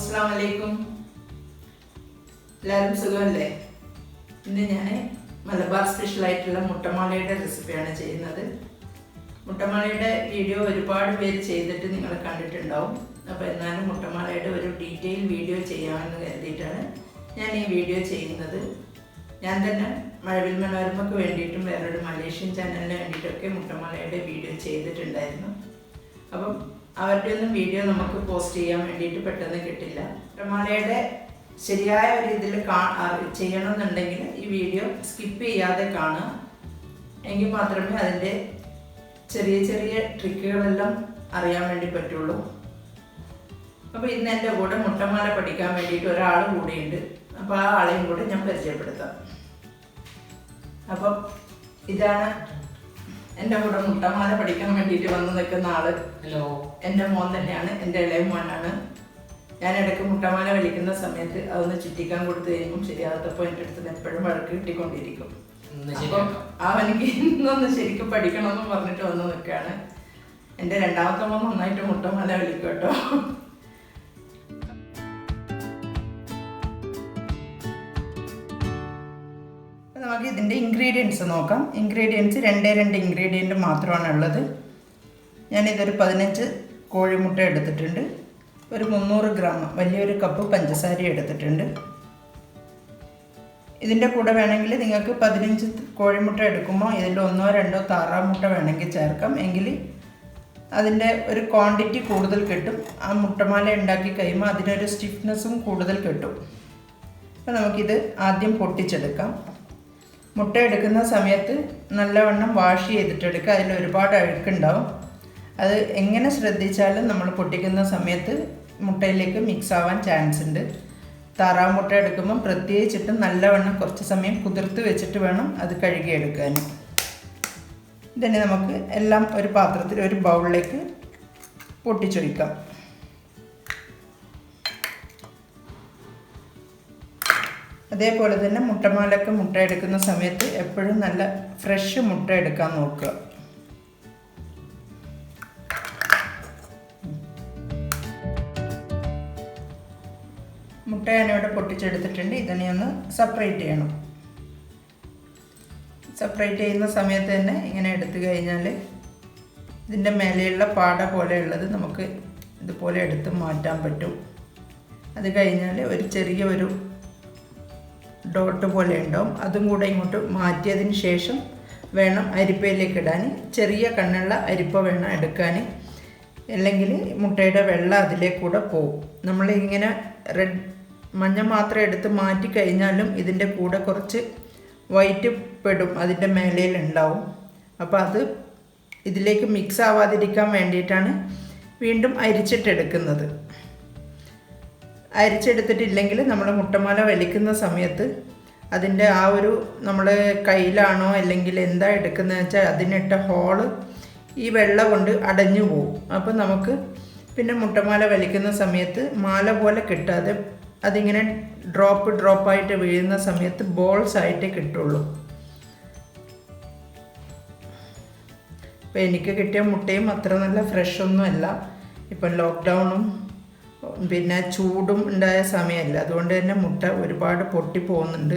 Assalamu alaikum. എല്ലാവരും സുഖമല്ലേ? ഇന്ന് ഞാൻ മലബാർ സ്പെഷ്യൽ ആയിട്ടുള്ള മുട്ടമാലയുടെ റെസിപ്പിയാണ് ചെയ്യുന്നത്. മുട്ടമാലയുടെ വീഡിയോ ഒരുപാട് പേര് ചെയ്തിട്ട് നിങ്ങൾ കണ്ടിട്ടുണ്ടാവും. അപ്പോൾ എന്നാലും മുട്ടമാലയുടെ ഒരു ഡീറ്റെയിൽ വീഡിയോ ചെയ്യാമെന്ന് കരുതിയിട്ടാണ് ഞാൻ ഈ വീഡിയോ ചെയ്യുന്നത്. ഞാൻ തന്നെ മഴവിൽ മനോരമയ്ക്ക് വേണ്ടിയിട്ടും വേറൊരു മലേഷ്യൻ ചാനലിന് വേണ്ടിയിട്ടൊക്കെ മുട്ടമാലയുടെ വീഡിയോ ചെയ്തിട്ടുണ്ടായിരുന്നു. അപ്പം അവരുടെ ഒന്നും വീഡിയോ നമുക്ക് പോസ്റ്റ് ചെയ്യാൻ വേണ്ടിയിട്ട് പെട്ടെന്ന് കിട്ടില്ല. മുട്ടമാലയുടെ ശരിയായ ഒരു ഇതിൽ ചെയ്യണമെന്നുണ്ടെങ്കിൽ ഈ വീഡിയോ സ്കിപ്പ് ചെയ്യാതെ കാണുക. എങ്കിൽ മാത്രമേ അതിൻ്റെ ചെറിയ ചെറിയ ട്രിക്കുകളെല്ലാം അറിയാൻ വേണ്ടി പറ്റുള്ളൂ. അപ്പോൾ ഇന്ന് എൻ്റെ കൂടെ മുട്ടമാല പഠിക്കാൻ വേണ്ടിയിട്ട് ഒരാൾ കൂടിയുണ്ട്. അപ്പോൾ ആ ആളെയും കൂടെ ഞാൻ പരിചയപ്പെടുത്താം. അപ്പം ഇതാണ് എൻ്റെ കൂടെ മുട്ടമാല പഠിക്കാൻ വേണ്ടിയിട്ട് വന്ന് നിൽക്കുന്ന ആള്. ഹലോ, എൻ്റെ മോൻ തന്നെയാണ്, എൻ്റെ ഇളയ മോനാണ്. ഞാൻ ഇടയ്ക്ക് മുട്ടമാല വലിക്കുന്ന സമയത്ത് അതൊന്ന് ചുറ്റിക്കാൻ കൊടുത്തു കഴിയുമ്പം ശരിയാകത്തപ്പോൾ എൻ്റെ അടുത്ത് എപ്പോഴും വഴക്ക് കിട്ടിക്കൊണ്ടിരിക്കും. അപ്പം അവനിക്ക് ഇന്നൊന്ന് ശരിക്കും പഠിക്കണമെന്ന് പറഞ്ഞിട്ട് വന്ന് നിൽക്കുകയാണ്. എൻ്റെ രണ്ടാമത്തെ മോൻ നന്നായിട്ട് മുട്ടമാല വലിക്കും കേട്ടോ. നമുക്ക് ഇതിൻ്റെ ഇൻഗ്രീഡിയൻസ് നോക്കാം. ഇൻഗ്രീഡിയൻസ് രണ്ടേ ഇൻഗ്രീഡിയൻറ്റ് മാത്രമാണ് ഉള്ളത്. ഞാനിതൊരു 15 കോഴിമുട്ട എടുത്തിട്ടുണ്ട്. ഒരു 300 ഗ്രാം വലിയൊരു കപ്പ് പഞ്ചസാര എടുത്തിട്ടുണ്ട്. ഇതിൻ്റെ കൂടെ വേണമെങ്കിൽ നിങ്ങൾക്ക് 15 കോഴിമുട്ട എടുക്കുമ്പോൾ ഇതിൽ 1-2 താറാമുട്ട വേണമെങ്കിൽ ചേർക്കാം. എങ്കിൽ അതിൻ്റെ ഒരു ക്വാണ്ടിറ്റി കൂടുതൽ കിട്ടും. ആ മുട്ടമാല ഉണ്ടാക്കി കഴിയുമ്പോൾ അതിനൊരു സ്റ്റിഫ്നെസ്സും കൂടുതൽ കിട്ടും. അപ്പോൾ നമുക്കിത് ആദ്യം പൊട്ടിച്ചെടുക്കാം. മുട്ട എടുക്കുന്ന സമയത്ത് നല്ലവണ്ണം വാഷ് ചെയ്തിട്ടെടുക്കുക. അതിൽ ഒരുപാട് അഴുക്കുണ്ടാവും. അത് എങ്ങനെ ശ്രദ്ധിച്ചാലും നമ്മൾ പൊട്ടിക്കുന്ന സമയത്ത് മുട്ടയിലേക്ക് മിക്സ് ആവാൻ ചാൻസ് ഉണ്ട്. താറാവ് മുട്ട എടുക്കുമ്പം പ്രത്യേകിച്ചിട്ട് നല്ലവണ്ണം കുറച്ച് സമയം കുതിർത്ത് വെച്ചിട്ട് വേണം അത് കഴുകിയെടുക്കാൻ. ഇതിനെ നമുക്ക് എല്ലാം ഒരു പാത്രത്തിൽ ഒരു ബൗളിലേക്ക് പൊട്ടിച്ചൊഴിക്കാം. അതേപോലെ തന്നെ മുട്ടമാലൊക്കെ മുട്ട എടുക്കുന്ന സമയത്ത് എപ്പോഴും നല്ല ഫ്രഷ് മുട്ട എടുക്കാൻ നോക്കുക. മുട്ട ഞാനിവിടെ പൊട്ടിച്ചെടുത്തിട്ടുണ്ട്. ഇതിനെ ഒന്ന് സെപ്പറേറ്റ് ചെയ്യണം. സെപ്പറേറ്റ് ചെയ്യുന്ന സമയത്ത് തന്നെ ഇങ്ങനെ എടുത്തു കഴിഞ്ഞാൽ ഇതിൻ്റെ മേലെയുള്ള പാട പോലെയുള്ളത് നമുക്ക് ഇതുപോലെ എടുത്ത് മാറ്റാൻ പറ്റും. അത് കഴിഞ്ഞാൽ ഒരു ചെറിയ ഡോട്ട് പോലെ ഉണ്ടാവും. അതും കൂടെ ഇങ്ങോട്ട് മാറ്റിയതിന് ശേഷം വേണം അരിപ്പയിലേക്ക് ഇടാൻ. ചെറിയ കണ്ണുള്ള അരിപ്പ വേണം എടുക്കാൻ, അല്ലെങ്കിൽ മുട്ടയുടെ വെള്ളം അതിലേക്കൂടെ പോവും. നമ്മളിങ്ങനെ മഞ്ഞ മാത്രം എടുത്ത് മാറ്റി കഴിഞ്ഞാലും ഇതിൻ്റെ കൂടെ കുറച്ച് വൈറ്റ് പെടും, അതിൻ്റെ മേലയിലുണ്ടാവും. അപ്പോൾ അത് ഇതിലേക്ക് മിക്സ് ആവാതിരിക്കാൻ വേണ്ടിയിട്ടാണ് വീണ്ടും അരിച്ചിട്ടെടുക്കുന്നത്. അരിച്ചെടുത്തിട്ടില്ലെങ്കിൽ നമ്മൾ മുട്ടമാല വലിക്കുന്ന സമയത്ത് അതിൻ്റെ ആ ഒരു നമ്മൾ കയ്യിലാണോ അല്ലെങ്കിൽ എന്താ എടുക്കുന്നതെന്ന് വെച്ചാൽ അതിനിട്ട ഹോള് ഈ വെള്ളം കൊണ്ട് അടഞ്ഞു പോകും. അപ്പോൾ നമുക്ക് പിന്നെ മുട്ടമാല വലിക്കുന്ന സമയത്ത് മാല പോലെ കിട്ടാതെ അതിങ്ങനെ ഡ്രോപ്പായിട്ട് വീഴുന്ന സമയത്ത് ബോൾസ് ആയിട്ടേ കിട്ടുള്ളൂ. അപ്പോൾ എനിക്ക് കിട്ടിയ മുട്ടയും അത്ര നല്ല ഫ്രഷൊന്നുമല്ല. ഇപ്പം ലോക്ക്ഡൗണും പിന്നെ ചൂടും ഉണ്ടായ സമയമല്ല, അതുകൊണ്ട് തന്നെ മുട്ട ഒരുപാട് പൊട്ടി പോകുന്നുണ്ട്.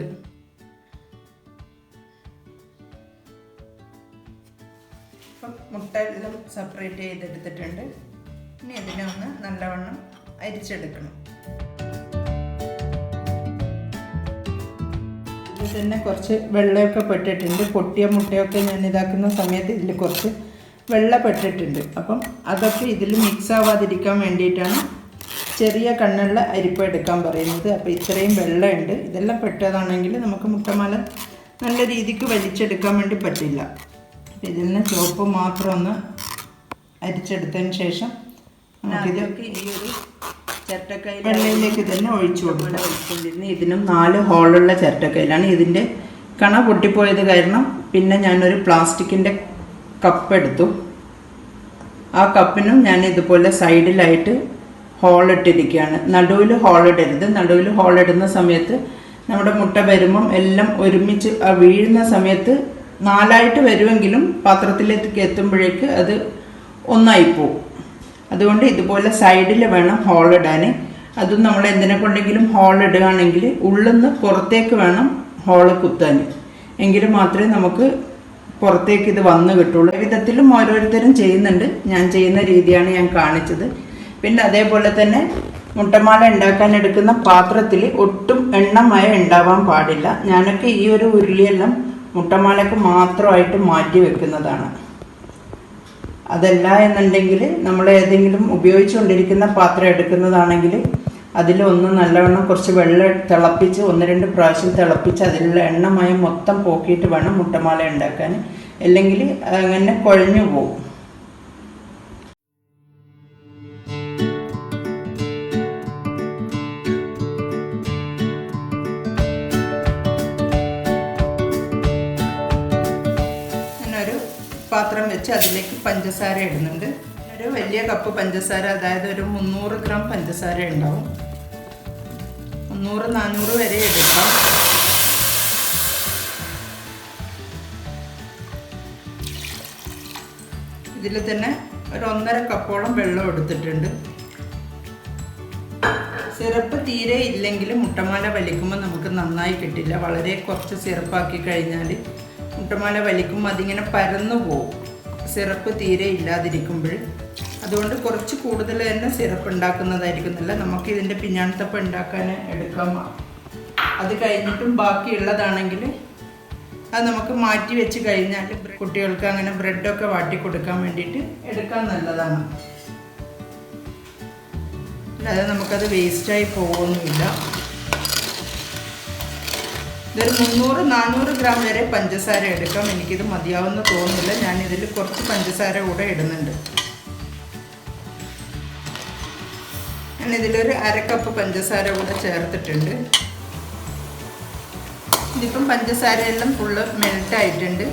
അപ്പം മുട്ട എല്ലാം സെപ്പറേറ്റ് ചെയ്തെടുത്തിട്ടുണ്ട്. ഇനി ഇതിനെ ഒന്ന് നല്ലവണ്ണം അരിച്ചെടുക്കണം. ഇതിൽ തന്നെ കുറച്ച് വെള്ളമൊക്കെ പെട്ടിട്ടുണ്ട്. പൊട്ടിയ മുട്ടയൊക്കെ ഞാൻ ഇതാക്കുന്ന സമയത്ത് ഇതിൽ കുറച്ച് വെള്ളം പെട്ടിട്ടുണ്ട്. അപ്പം അതൊക്കെ ഇതിൽ മിക്സ് ആവാതിരിക്കാൻ വേണ്ടിയിട്ടാണ് ചെറിയ കണ്ണുള്ള അരിപ്പ എടുക്കാൻ പറയുന്നത്. അപ്പോൾ ഇത്രയും വെള്ളമുണ്ട്. ഇതെല്ലാം പെട്ടതാണെങ്കിൽ നമുക്ക് മുട്ടമാല നല്ല രീതിക്ക് വലിച്ചെടുക്കാൻ വേണ്ടി പറ്റില്ല. അപ്പോൾ ഇതിൽ നിന്ന് ചുവപ്പ് മാത്രം ഒന്ന് അരിച്ചെടുത്തതിന് ശേഷം നമുക്കിതൊക്കെ ഈ ഒരു ചിരട്ടക്കയിൽ വെള്ളയിലേക്ക് തന്നെ ഒഴിച്ചു കൊടുക്കണം. ഇതിനും 4 ഹോളുള്ള ചിരട്ടക്കയിലാണ്. ഇതിൻ്റെ കണ പൊട്ടിപ്പോയത് കാരണം പിന്നെ ഞാനൊരു പ്ലാസ്റ്റിക്കിൻ്റെ കപ്പ് എടുത്തു. ആ കപ്പിനും ഞാൻ ഇതുപോലെ സൈഡിലായിട്ട് ഹോളിട്ടിരിക്കുകയാണ്. നടുവിൽ ഹോളിടരുത്. നടുവിൽ ഹോളിടുന്ന സമയത്ത് നമ്മുടെ മുട്ട വരുമ്പം എല്ലാം ഒരുമിച്ച് വീഴുന്ന സമയത്ത് 4ആയിട്ട് വരുമെങ്കിലും പാത്രത്തിലേക്ക് എത്തുമ്പോഴേക്ക് അത് ഒന്നായിപ്പോവും. അതുകൊണ്ട് ഇതുപോലെ സൈഡിൽ വേണം ഹോളിടാൻ. അതും നമ്മൾ എന്തിനെ കൊണ്ടെങ്കിലും ഹോൾ ഇടുകയാണെങ്കിൽ ഉള്ളിൽ നിന്ന് പുറത്തേക്ക് വേണം ഹോള് കുത്താൻ, എങ്കിൽ മാത്രമേ നമുക്ക് പുറത്തേക്ക് ഇത് വന്ന് കിട്ടുള്ളൂ. വിധത്തിലും ഓരോരുത്തരും ചെയ്യുന്നുണ്ട്, ഞാൻ ചെയ്യുന്ന രീതിയാണ് ഞാൻ കാണിച്ചത്. പിന്നെ അതേപോലെ തന്നെ മുട്ടമാല ഉണ്ടാക്കാൻ എടുക്കുന്ന പാത്രത്തിൽ ഒട്ടും എണ്ണമയം ഉണ്ടാവാൻ പാടില്ല. ഞാനൊക്കെ ഈ ഒരു ഉരുളിയെല്ലാം മുട്ടമാലക്ക് മാത്രമായിട്ട് മാറ്റി വെക്കുന്നതാണ്. അതല്ല എന്നുണ്ടെങ്കിൽ നമ്മൾ ഏതെങ്കിലും ഉപയോഗിച്ചുകൊണ്ടിരിക്കുന്ന പാത്രം എടുക്കുന്നതാണെങ്കിൽ അതിലൊന്ന് നല്ലവണ്ണം കുറച്ച് വെള്ളം തിളപ്പിച്ച് 1-2 പ്രാവശ്യം തിളപ്പിച്ച് അതിലുള്ള എണ്ണമയം മൊത്തം പോക്കിയിട്ട് വേണം മുട്ടമാല ഉണ്ടാക്കാൻ, അല്ലെങ്കിൽ അങ്ങനെ കുഴഞ്ഞു പോകും. ഞാനൊരു പാത്രം വെച്ച് അതിലേക്ക് പഞ്ചസാര ഇടുന്നുണ്ട്. ഒരു വലിയ കപ്പ് പഞ്ചസാര, അതായത് ഒരു 300 ഗ്രാം പഞ്ചസാര ഉണ്ടാവും. 300-400 വരെ എടുക്കാം. ഇതിൽ തന്നെ ഒരു 1.5 കപ്പോളം വെള്ളം എടുത്തിട്ടുണ്ട്. സിറപ്പ് തീരെ ഇല്ലെങ്കിൽ മുട്ടമാല വലിക്കുമ്പോൾ നമുക്ക് നന്നായി കിട്ടില്ല. വളരെ കുറച്ച് സിറപ്പാക്കി കഴിഞ്ഞാൽ മുട്ടമാല വലിക്കുമ്പോൾ അതിങ്ങനെ പരന്നു പോകും, സിറപ്പ് തീരെ ഇല്ലാതിരിക്കുമ്പോൾ. അതുകൊണ്ട് കുറച്ച് കൂടുതൽ തന്നെ സിറപ്പ് ഉണ്ടാക്കുന്നതായിരിക്കും നല്ല. നമുക്ക് ഇതിൻ്റെ പിഞ്ഞാണത്തപ്പം ഉണ്ടാക്കാൻ എടുക്കാം. അത് കഴിഞ്ഞിട്ടും ബാക്കിയുള്ളതാണെങ്കിൽ അത് നമുക്ക് മാറ്റി വെച്ച് കഴിഞ്ഞാൽ കുട്ടികൾക്ക് അങ്ങനെ ബ്രെഡൊക്കെ വാട്ടി കൊടുക്കാൻ വേണ്ടിയിട്ട് എടുക്കാൻ നല്ലതാണ്. അല്ലാതെ നമുക്കത് വേസ്റ്റായി പോകുന്നില്ല. ഇതൊരു 300-400 ഗ്രാം വരെ പഞ്ചസാര എടുക്കാം. എനിക്കിത് മതിയാവുമെന്ന് തോന്നുന്നില്ല, ഞാനിതിൽ കുറച്ച് പഞ്ചസാര കൂടെ ഇടുന്നുണ്ട്. ഞാനിതിലൊരു 1/2 കപ്പ് പഞ്ചസാര കൂടെ ചേർത്തിട്ടുണ്ട്. ഇതിപ്പം പഞ്ചസാരയെല്ലാം ഫുള്ള് മെൽട്ടായിട്ടുണ്ട്.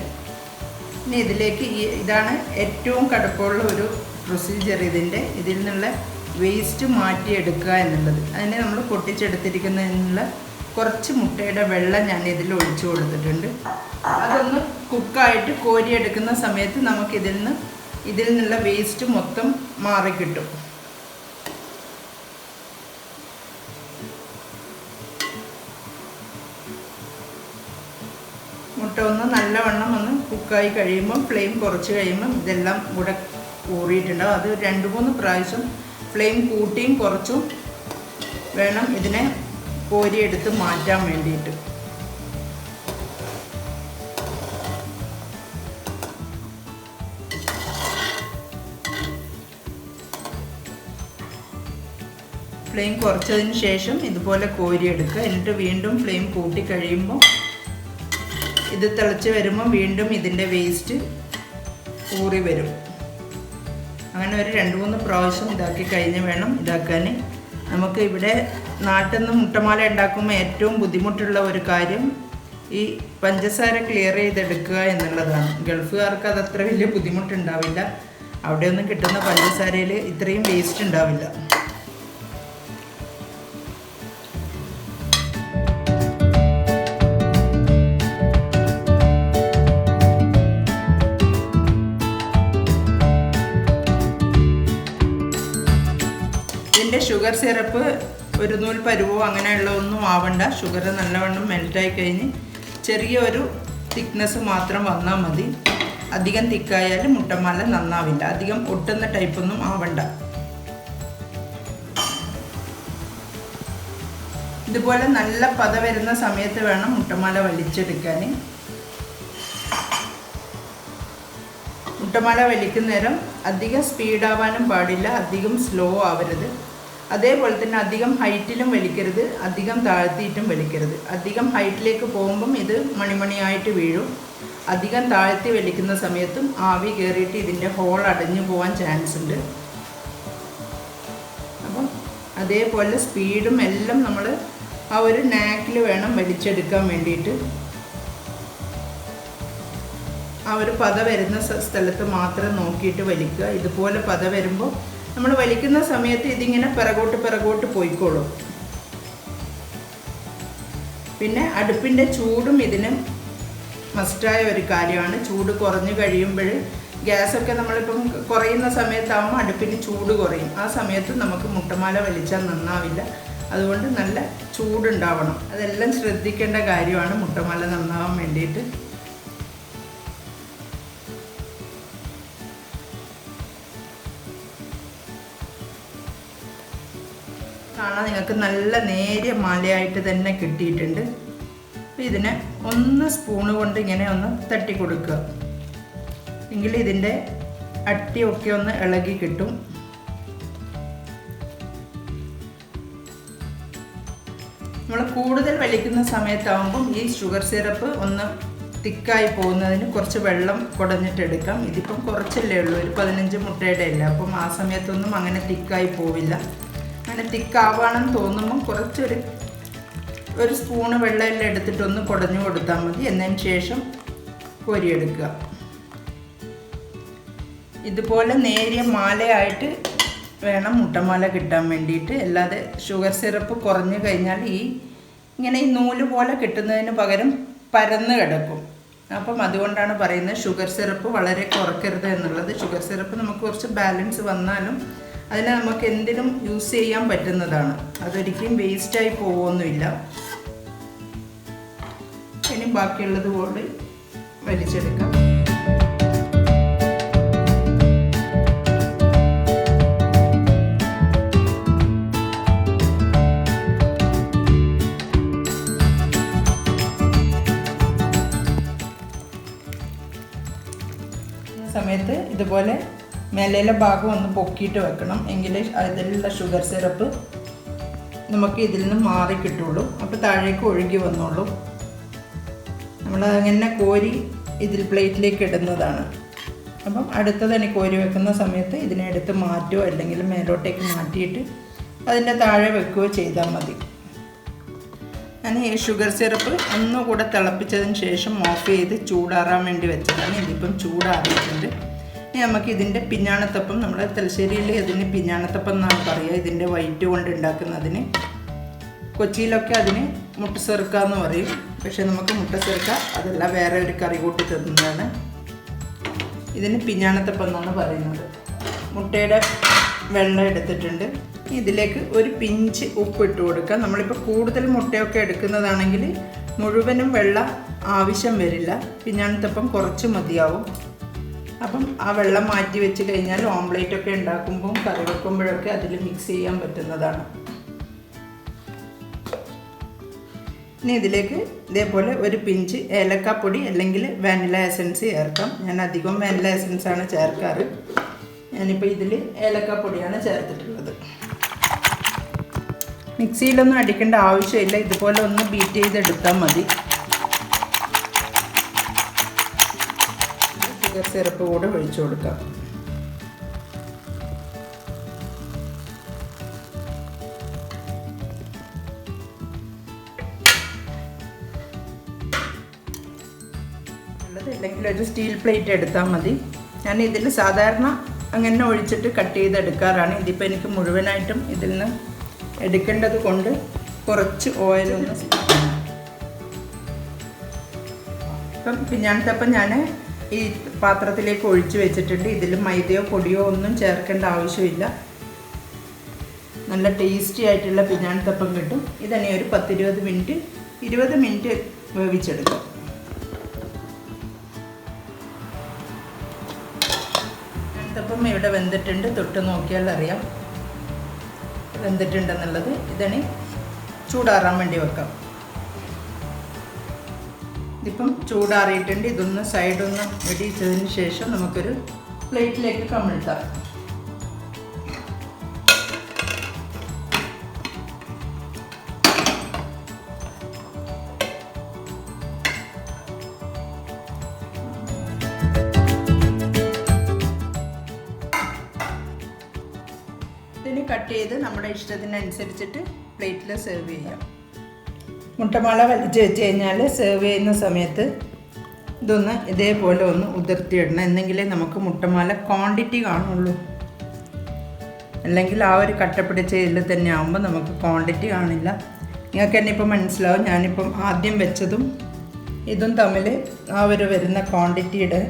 ഇനി ഇതിലേക്ക് ഇതാണ് ഏറ്റവും കടുപ്പമുള്ള ഒരു പ്രൊസീജിയർ ഇതിൽ നിന്നുള്ള വേസ്റ്റ് മാറ്റിയെടുക്കുക എന്നുള്ളത്. അതിനെ നമ്മൾ പൊട്ടിച്ചെടുത്തിരിക്കുന്നതിനുള്ള കുറച്ച് മുട്ടയുടെ വെള്ളം ഞാൻ ഇതിൽ ഒഴിച്ചു കൊടുത്തിട്ടുണ്ട്. അതൊന്ന് കുക്കായിട്ട് കോരിയെടുക്കുന്ന സമയത്ത് നമുക്ക് ഇതിൽ നിന്നുള്ള വേസ്റ്റ് മൊത്തം മാറിക്കിട്ടും. മുട്ട ഒന്ന് നല്ലവണ്ണം ഒന്ന് കുക്കായി കഴിയുമ്പം ഫ്ലെയിം കുറച്ച് കഴിയുമ്പം ഇതെല്ലാം കൂടെ ഊറിയിട്ടുണ്ടാവും. അത് 2-3 പ്രാവശ്യം ഫ്ലെയിം കൂട്ടിയും കുറച്ചും വേണം ഇതിനെ കോരിയെടുത്ത് മാറ്റാൻ വേണ്ടിയിട്ട്. ഫ്ലെയിം കുറച്ചതിന് ശേഷം ഇതുപോലെ കോരിയെടുക്കുക. എന്നിട്ട് വീണ്ടും ഫ്ലെയിം കൂട്ടി കഴിയുമ്പോൾ ഇത് തിളച്ച് വരുമ്പോൾ വീണ്ടും ഇതിൻ്റെ വേസ്റ്റ് ഊറി വരും. അങ്ങനെ ഒരു 2-3 പ്രാവശ്യം ഇതാക്കി കഴിഞ്ഞ് വേണം ഇതാക്കാൻ. നമുക്ക് ഇവിടെ നാട്ടിൽ നിന്ന് മുട്ടമാല ഉണ്ടാക്കുമ്പോൾ ഏറ്റവും ബുദ്ധിമുട്ടുള്ള ഒരു കാര്യം ഈ പഞ്ചസാര ക്ലിയർ ചെയ്തെടുക്കുക എന്നുള്ളതാണ്. ഗൾഫുകാർക്ക് അത് അത്ര വലിയ ബുദ്ധിമുട്ടുണ്ടാവില്ല. അവിടെയൊന്നും കിട്ടുന്ന പഞ്ചസാരയിൽ ഇത്രയും വേസ്റ്റ് ഉണ്ടാവില്ല. ഇതിൻ്റെ ഷുഗർ സിറപ്പ് ഒരു നൂൽ പരുവോ അങ്ങനെയുള്ള ഒന്നും ആവണ്ട. ഷുഗർ നല്ലവണ്ണം മെൽറ്റായി കഴിഞ്ഞ് ചെറിയൊരു തിക്നെസ് മാത്രം വന്നാൽ മതി. അധികം തിക്കായാലും മുട്ടമാല നന്നാവില്ല. അധികം ഒട്ടുന്ന ടൈപ്പൊന്നും ആവണ്ട. ഇതുപോലെ നല്ല പത വരുന്ന സമയത്ത് വേണം മുട്ടമാല വലിച്ചെടുക്കാൻ. മുട്ടമാല വലിക്കുന്നേരം അധികം സ്പീഡാവാനും പാടില്ല, അധികം സ്ലോ ആവരുത്. അതേപോലെ തന്നെ അധികം ഹൈറ്റിലും വലിക്കരുത്, അധികം താഴ്ത്തിയിട്ടും വലിക്കരുത്. അധികം ഹൈറ്റിലേക്ക് പോകുമ്പം ഇത് മണിമണിയായിട്ട് വീഴും. അധികം താഴ്ത്തി വലിക്കുന്ന സമയത്തും ആവി കയറിയിട്ട് ഇതിൻ്റെ ഹോൾ അടഞ്ഞു പോകാൻ ചാൻസ് ഉണ്ട്. അപ്പം അതേപോലെ സ്പീഡും എല്ലാം നമ്മൾ ആ ഒരു നാക്കിൽ വേണം വലിച്ചെടുക്കാൻ വേണ്ടിയിട്ട്. ആ ഒരു പത വരുന്ന സ്ഥലത്ത് മാത്രം നോക്കിയിട്ട് വലിക്കുക. ഇതുപോലെ പത വരുമ്പോൾ നമ്മൾ വലിക്കുന്ന സമയത്ത് ഇതിങ്ങനെ പിറകോട്ട് പോയിക്കോളും. പിന്നെ അടുപ്പിൻ്റെ ചൂടും ഇതിന് മസ്റ്റായ ഒരു കാര്യമാണ്. ചൂട് കുറഞ്ഞു കഴിയുമ്പോൾ ഗ്യാസൊക്കെ നമ്മളിപ്പം കുറയുന്ന സമയത്താകുമ്പോൾ അടുപ്പിന് ചൂട് കുറയും. ആ സമയത്ത് നമുക്ക് മുട്ടമാല വലിച്ചാൽ നന്നാവില്ല. അതുകൊണ്ട് നല്ല ചൂടുണ്ടാവണം. അതെല്ലാം ശ്രദ്ധിക്കേണ്ട കാര്യമാണ് മുട്ടമാല നന്നാവാൻ വേണ്ടിയിട്ട്. കാണാൻ നിങ്ങൾക്ക് നല്ല നേരിയ മാലയായിട്ട് തന്നെ കിട്ടിയിട്ടുണ്ട്. ഇതിനെ 1 സ്പൂണ് കൊണ്ട് ഇങ്ങനെ ഒന്ന് തട്ടി കൊടുക്കുക. എങ്കിൽ ഇതിൻ്റെ അട്ടിയൊക്കെ ഒന്ന് ഇളകി കിട്ടും. നമ്മൾ കൂടുതൽ വലിക്കുന്ന സമയത്താകുമ്പം ഈ ഷുഗർ സിറപ്പ് ഒന്ന് തിക്കായി പോകുന്നതിന് കുറച്ച് വെള്ളം കുടഞ്ഞിട്ടെടുക്കാം. ഇതിപ്പം കുറച്ചല്ലേ ഉള്ളൂ, ഒരു 15 മുട്ടയുടെ അല്ല. അപ്പം ആ സമയത്തൊന്നും അങ്ങനെ തിക്കായി പോവില്ല. അങ്ങനെ തിക്കാവാണെന്ന് തോന്നുമ്പം ഒരു സ്പൂണ് വെള്ളമെല്ലാം എടുത്തിട്ടൊന്ന് കുടഞ്ഞു കൊടുത്താൽ മതി. എന്നതിന് ശേഷം കോരിയെടുക്കുക. ഇതുപോലെ നേരിയ മാലയായിട്ട് വേണം മുട്ടമാല കിട്ടാൻ വേണ്ടിയിട്ട്. അല്ലാതെ ഷുഗർ സിറപ്പ് കുറഞ്ഞു കഴിഞ്ഞാൽ ഇങ്ങനെ ഈ നൂല് പോലെ കിട്ടുന്നതിന് പകരം പരന്ന് കിടക്കും. അപ്പം അതുകൊണ്ടാണ് പറയുന്നത് ഷുഗർ സിറപ്പ് വളരെ കുറയ്ക്കരുത് എന്നുള്ളത്. ഷുഗർ സിറപ്പ് നമുക്ക് കുറച്ച് ബാലൻസ് വന്നാലും അതിനെ നമുക്ക് എന്തിനും യൂസ് ചെയ്യാൻ പറ്റുന്നതാണ്. അതൊരിക്കലും വേസ്റ്റായി പോകുമൊന്നുമില്ല. ഇനി ബാക്കിയുള്ളത് പോലെ വലിച്ചെടുക്കാം. സമയത്ത് ഇതുപോലെ മേലേലെ ഭാഗം ഒന്ന് പൊക്കിയിട്ട് വെക്കണം. എങ്കിൽ അതിലുള്ള ഷുഗർ സിറപ്പ് നമുക്ക് ഇതിൽ നിന്ന് മാറി കിട്ടുള്ളൂ. അപ്പോൾ താഴേക്ക് ഒഴുകി വന്നോളൂ. നമ്മൾ അങ്ങനെ കോരി ഇതിൽ പ്ലേറ്റിലേക്ക് ഇടുന്നതാണ്. അപ്പം അടുത്തതിന് കോരി വെക്കുന്ന സമയത്ത് ഇതിനെ എടുത്ത് മാറ്റുകയോ അല്ലെങ്കിൽ മേലോട്ടേക്ക് മാറ്റിയിട്ട് അതിൻ്റെ താഴെ വെക്കുകയോ ചെയ്താൽ മതി. ഞാൻ ഈ ഷുഗർ സിറപ്പ് ഒന്നുകൂടെ തിളപ്പിച്ചതിന് ശേഷം ഓഫ് ചെയ്ത് ചൂടാറാൻ വേണ്ടി വെച്ചതാണ്. ഇതിപ്പം ചൂടാറിയിട്ടുണ്ട്. ഇനി നമുക്ക് ഇതിൻ്റെ പിഞ്ഞാണത്തപ്പം, നമ്മുടെ തലശ്ശേരിയിൽ ഇതിന് പിഞ്ഞാണത്തപ്പം എന്നാണ് പറയുക. ഇതിൻ്റെ വൈറ്റ് കൊണ്ട് ഉണ്ടാക്കുന്നതിന്. കൊച്ചിയിലൊക്കെ അതിന് മുട്ട സെറുക്ക എന്ന് പറയും. പക്ഷേ നമുക്ക് മുട്ട സെറുക്ക അതല്ല, വേറെ ഒരു കറി കൂട്ടി തരുന്നതാണ്. ഇതിന് പിഞ്ഞാണത്തപ്പം എന്നാണ് പറയുന്നത്. മുട്ടയുടെ വെള്ളം എടുത്തിട്ടുണ്ട്. ഇതിലേക്ക് ഒരു പിഞ്ച് ഉപ്പ് ഇട്ട് കൊടുക്കുക. നമ്മളിപ്പോൾ കൂടുതൽ മുട്ടയൊക്കെ എടുക്കുന്നതാണെങ്കിൽ മുഴുവനും വെള്ളം ആവശ്യം വരില്ല. പിഞ്ഞാണത്തപ്പം കുറച്ച് മതിയാവും. അപ്പം ആ വെള്ളം മാറ്റി വെച്ച് കഴിഞ്ഞാൽ ഓംലേറ്റൊക്കെ ഉണ്ടാക്കുമ്പം കറി വെക്കുമ്പോഴൊക്കെ അതിൽ മിക്സ് ചെയ്യാൻ പറ്റുന്നതാണ്. ഇനി ഇതിലേക്ക് ഇതേപോലെ ഒരു പിഞ്ച് ഏലക്കാപ്പൊടി അല്ലെങ്കിൽ വാനില എസൻസ് ചേർക്കാം. ഞാൻ അധികം വാനില എസൻസാണ് ചേർക്കാറ്. ഞാനിപ്പോൾ ഇതിൽ ഏലക്കാപ്പൊടിയാണ് ചേർത്തിട്ടുള്ളത്. മിക്സിയിലൊന്നും അടിക്കേണ്ട ആവശ്യമില്ല. ഇതുപോലെ ഒന്ന് ബീറ്റ് ചെയ്തെടുത്താൽ മതി. ഷുഗർ സിറപ്പ് കൂടെ ഒഴിച്ചു കൊടുക്കാം. അല്ലെങ്കിൽ ഒരു സ്റ്റീൽ പ്ലേറ്റ് എടുത്താൽ മതി. ഞാൻ ഇതിൽ സാധാരണ അങ്ങനെ ഒഴിച്ചിട്ട് കട്ട് ചെയ്തെടുക്കാറാണ്. ഇതിപ്പോൾ എനിക്ക് മുഴുവനായിട്ടും ഇതിൽ നിന്ന് എടുക്കേണ്ടത് കൊണ്ട് കുറച്ച് ഓയിലൊന്ന് ഇപ്പം പിഞ്ഞാണത്തപ്പം ഞാൻ ഈ പാത്രത്തിലേക്ക് ഒഴിച്ച് വെച്ചിട്ടുണ്ട്. ഇതിൽ മൈദയോ പൊടിയോ ഒന്നും ചേർക്കേണ്ട ആവശ്യമില്ല. നല്ല ടേസ്റ്റി ആയിട്ടുള്ള പിഞ്ഞാണത്തപ്പം കിട്ടും. ഇതന്നെ ഒരു 20 മിനിറ്റ് വേവിച്ചെടുക്കാം. പിഞ്ഞാണത്തപ്പം ഇവിടെ വെന്തിട്ടുണ്ട്. തൊട്ട് നോക്കിയാൽ അറിയാം വെന്തിട്ടുണ്ടെന്നുള്ളത്. ഇതിന് ചൂടാറാൻ വേണ്ടി വെക്കാം. ഇതിപ്പം ചൂടാറിയിട്ടുണ്ട്. ഇതൊന്ന് സൈഡൊന്ന് വെടിച്ചതിന് ശേഷം നമുക്കൊരു പ്ലേറ്റിലേക്ക് കമിഴ്ത്താം. ഇതിന് കട്ട് ചെയ്ത് നമ്മുടെ ഇഷ്ടത്തിനനുസരിച്ചിട്ട് പ്ലേറ്റിൽ സെർവ് ചെയ്യാം. മുട്ടമാല വലിച്ച് വെച്ച് കഴിഞ്ഞാൽ സെർവ് ചെയ്യുന്ന സമയത്ത് ഇതൊന്ന് ഇതേപോലെ ഒന്ന് ഉതിർത്തിയിടണം. എന്നെങ്കിലേ നമുക്ക് മുട്ടമാല ക്വാണ്ടിറ്റി കാണുള്ളൂ. അല്ലെങ്കിൽ ആ ഒരു കട്ടപ്പിടിച്ച ഇതിൽ തന്നെ ആകുമ്പോൾ നമുക്ക് ക്വാണ്ടിറ്റി കാണില്ല. നിങ്ങൾക്ക് തന്നെ ഇപ്പം മനസ്സിലാവും. ഞാനിപ്പം ആദ്യം വെച്ചതും ഇതും തമ്മിൽ ആ ഒരു വരുന്ന ക്വാണ്ടിറ്റിയുടെ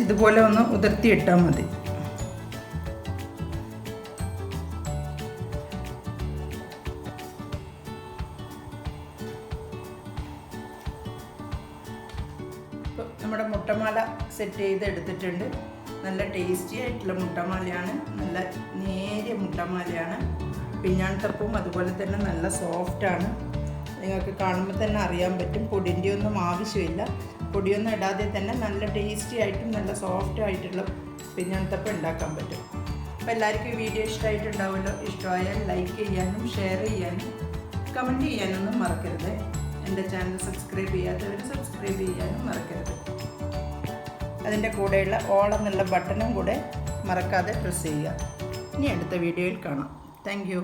ഇതുപോലെ ഒന്ന് ഉതിർത്തിയിട്ടാൽ മതി. നമ്മുടെ മുട്ടമാല സെറ്റ് ചെയ്ത് എടുത്തിട്ടുണ്ട്. നല്ല ടേസ്റ്റി ആയിട്ടുള്ള മുട്ടമാലയാണ്, നല്ല നേരിയ മുട്ടമാലയാണ്. പിഞ്ഞാണത്തപ്പവും അതുപോലെ തന്നെ നല്ല സോഫ്റ്റാണ്. നിങ്ങൾക്ക് കാണുമ്പോൾ തന്നെ അറിയാൻ പറ്റും, പൊടിൻ്റെ ഒന്നും ആവശ്യമില്ല. പൊടിയൊന്നും ഇടാതെ തന്നെ നല്ല ടേസ്റ്റി ആയിട്ടും നല്ല സോഫ്റ്റ് ആയിട്ടുള്ള പിഞ്ഞാണത്തപ്പം ഉണ്ടാക്കാൻ പറ്റും. അപ്പോൾ എല്ലാവർക്കും ഈ വീഡിയോ ഇഷ്ടമായിട്ടുണ്ടാവുമല്ലോ. ഇഷ്ടമായാൽ ലൈക്ക് ചെയ്യാനും ഷെയർ ചെയ്യാനും കമൻറ്റ് ചെയ്യാനൊന്നും മറക്കരുത്. എൻ്റെ ചാനൽ സബ്സ്ക്രൈബ് ചെയ്യാത്തവർ സബ്സ്ക്രൈബ് ചെയ്യാനും മറക്കരുത്. അതിൻ്റെ കൂടെയുള്ള ഓൾ എന്നുള്ള ബട്ടണും കൂടെ മറക്കാതെ പ്രസ് ചെയ്യുക. ഇനി അടുത്ത വീഡിയോയിൽ കാണാം. Thank you.